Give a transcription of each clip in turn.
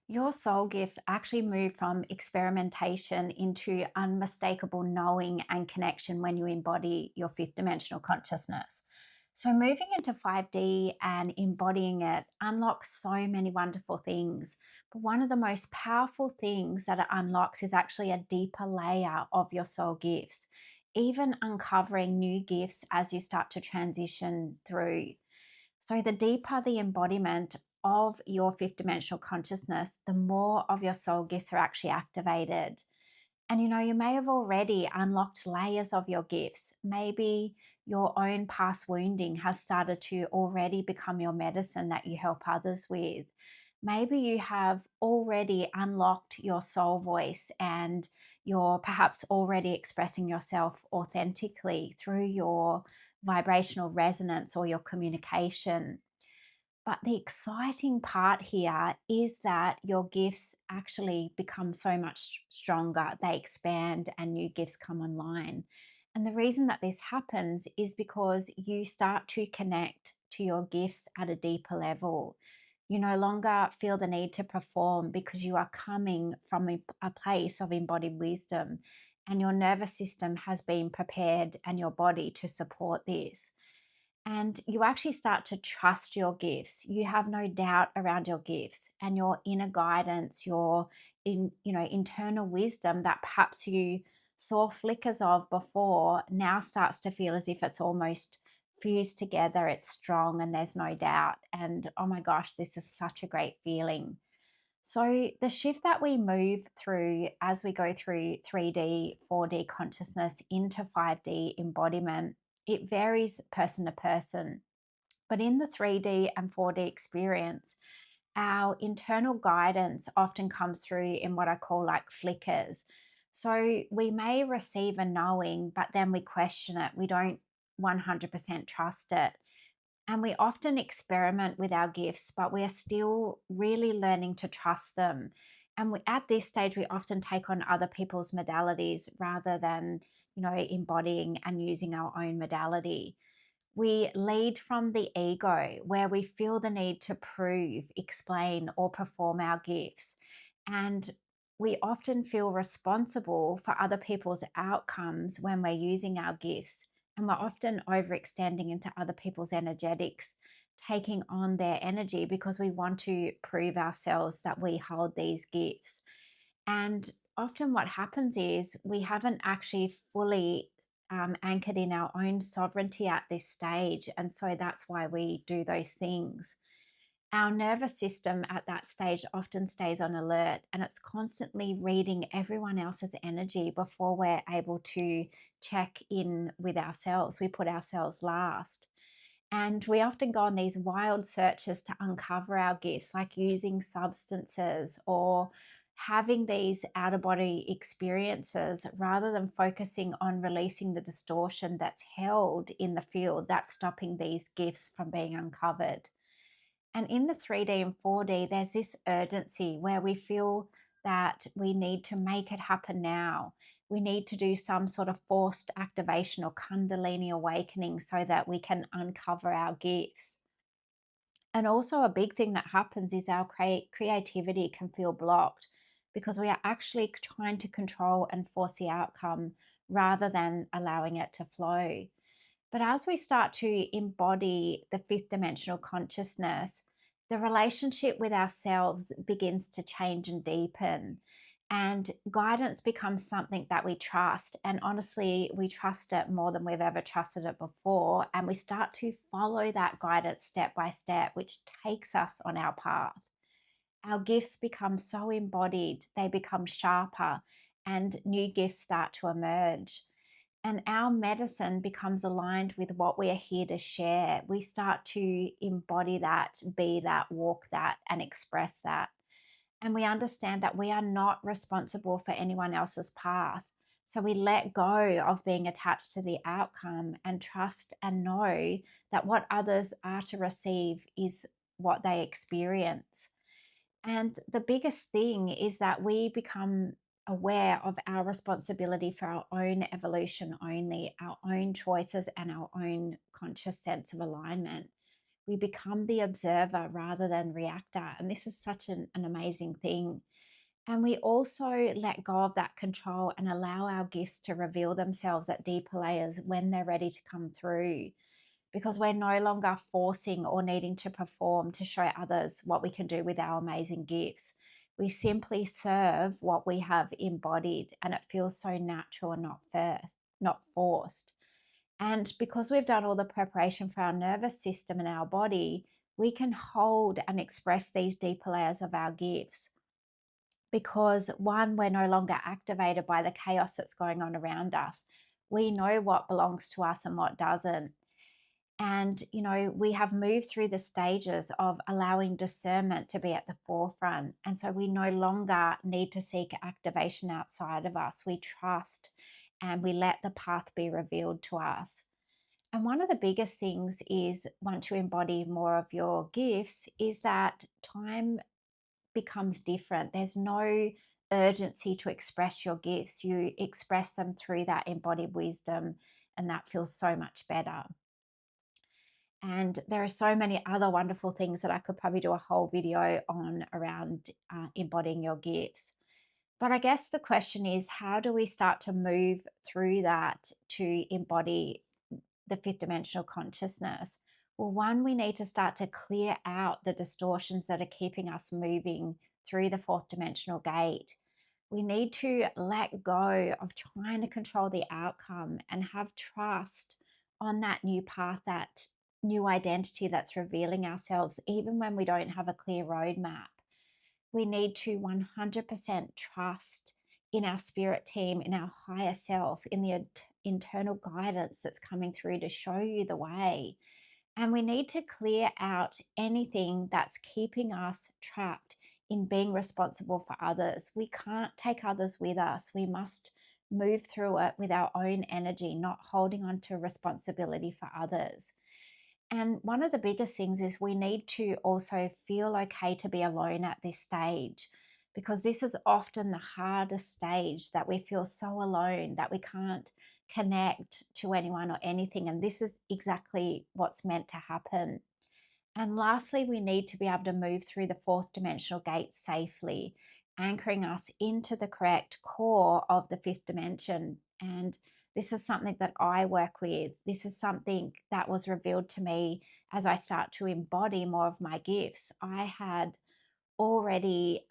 Your soul gifts actually move from experimentation into unmistakable knowing and connection when you embody your fifth dimensional consciousness. So, moving into 5D and embodying it unlocks so many wonderful things. But one of the most powerful things that it unlocks is actually a deeper layer of your soul gifts, even uncovering new gifts as you start to transition through. So, the deeper the embodiment of your fifth dimensional consciousness, the more of your soul gifts are actually activated. And you may have already unlocked layers of your gifts. Maybe your own past wounding has started to already become your medicine that you help others with. Maybe you have already unlocked your soul voice and you're perhaps already expressing yourself authentically through your vibrational resonance or your communication. But the exciting part here is that your gifts actually become so much stronger. They expand and new gifts come online. And the reason that this happens is because you start to connect to your gifts at a deeper level. You no longer feel the need to perform because you are coming from a place of embodied wisdom, and your nervous system has been prepared and your body to support this, and you actually start to trust your gifts. You have no doubt around your gifts and your inner guidance, your internal wisdom that perhaps you saw flickers of before now starts to feel as if it's almost fused together. It's strong and there's no doubt. And oh my gosh, this is such a great feeling. So, the shift that we move through as we go through 3D, 4D consciousness into 5D embodiment, it varies person to person. But in the 3D and 4D experience, our internal guidance often comes through in what I call like flickers. So, we may receive a knowing, but then we question it. We don't 100% trust it. And we often experiment with our gifts, but we are still really learning to trust them. And at this stage, we often take on other people's modalities rather than, embodying and using our own modality. We lead from the ego, where we feel the need to prove, explain, or perform our gifts. And we often feel responsible for other people's outcomes when we're using our gifts. And we're often overextending into other people's energetics, taking on their energy because we want to prove ourselves that we hold these gifts. And often what happens is we haven't actually fully anchored in our own sovereignty at this stage. And so that's why we do those things. Our nervous system at that stage often stays on alert and it's constantly reading everyone else's energy before we're able to check in with ourselves. We put ourselves last. And we often go on these wild searches to uncover our gifts, like using substances or having these out of body experiences rather than focusing on releasing the distortion that's held in the field that's stopping these gifts from being uncovered. And in the 3D and 4D, there's this urgency where we feel that we need to make it happen now. We need to do some sort of forced activation or Kundalini awakening so that we can uncover our gifts. And also, a big thing that happens is our creativity can feel blocked because we are actually trying to control and force the outcome rather than allowing it to flow. But as we start to embody the fifth dimensional consciousness, the relationship with ourselves begins to change and deepen. And guidance becomes something that we trust. And honestly, we trust it more than we've ever trusted it before. And we start to follow that guidance step by step, which takes us on our path. Our gifts become so embodied, they become sharper, and new gifts start to emerge. And our medicine becomes aligned with what we are here to share. We start to embody that, be that, walk that, and express that. And we understand that we are not responsible for anyone else's path. So we let go of being attached to the outcome and trust and know that what others are to receive is what they experience. And the biggest thing is that we become aware of our responsibility for our own evolution only, our own choices, and our own conscious sense of alignment. We become the observer rather than reactor. And this is such an amazing thing. And we also let go of that control and allow our gifts to reveal themselves at deeper layers when they're ready to come through, because we're no longer forcing or needing to perform to show others what we can do with our amazing gifts. We simply serve what we have embodied, and it feels so natural and not forced. And because we've done all the preparation for our nervous system and our body, we can hold and express these deeper layers of our gifts, because one, we're no longer activated by the chaos that's going on around us. We know what belongs to us and what doesn't. And, we have moved through the stages of allowing discernment to be at the forefront. And so we no longer need to seek activation outside of us. We trust and we let the path be revealed to us. And one of the biggest things is, once you embody more of your gifts, is that time becomes different. There's no urgency to express your gifts. You express them through that embodied wisdom, and that feels so much better. And there are so many other wonderful things that I could probably do a whole video on around embodying your gifts. But I guess the question is, how do we start to move through that to embody the fifth dimensional consciousness? Well, one, we need to start to clear out the distortions that are keeping us moving through the fourth dimensional gate. We need to let go of trying to control the outcome and have trust on that new path, that new identity that's revealing ourselves, even when we don't have a clear roadmap. We need to 100% trust in our spirit team, in our higher self, in the internal guidance that's coming through to show you the way. And we need to clear out anything that's keeping us trapped in being responsible for others. We can't take others with us. We must move through it with our own energy, not holding on to responsibility for others. And one of the biggest things is we need to also feel okay to be alone at this stage, because this is often the hardest stage, that we feel so alone that we can't connect to anyone or anything. And this is exactly what's meant to happen. And lastly, we need to be able to move through the fourth dimensional gate safely, anchoring us into the correct core of the fifth dimension. And this is something that I work with. This is something that was revealed to me as I start to embody more of my gifts. I had already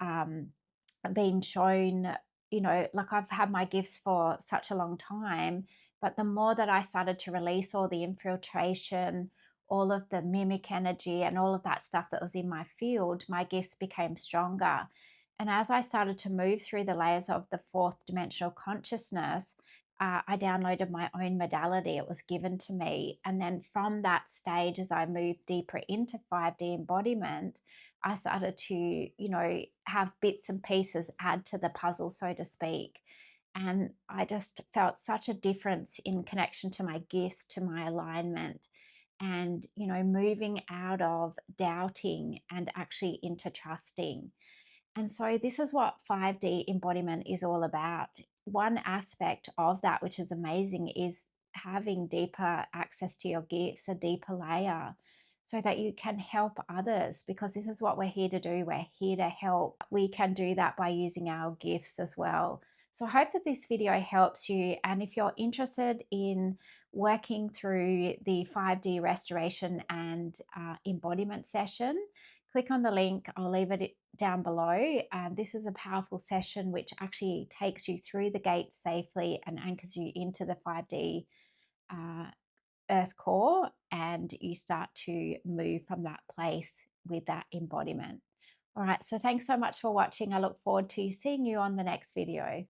been shown, like, I've had my gifts for such a long time, but the more that I started to release all the infiltration, all of the mimic energy, and all of that stuff that was in my field, my gifts became stronger. And as I started to move through the layers of the fourth dimensional consciousness, I downloaded my own modality. It was given to me. And then from that stage, as I moved deeper into 5D embodiment, I started to, have bits and pieces add to the puzzle, so to speak. And I just felt such a difference in connection to my gifts, to my alignment, and, moving out of doubting and actually into trusting. And so this is what 5D embodiment is all about. One aspect of that, which is amazing, is having deeper access to your gifts, a deeper layer, so that you can help others, because this is what we're here to do. We're here to help. We can do that by using our gifts as well. So I hope that this video helps you. And if you're interested in working through the 5D restoration and embodiment session, click on the link. I'll leave it down below. And this is a powerful session which actually takes you through the gates safely and anchors you into the 5D uh, earth core, and you start to move from that place with that embodiment. All right, so thanks so much for watching. I look forward to seeing you on the next video.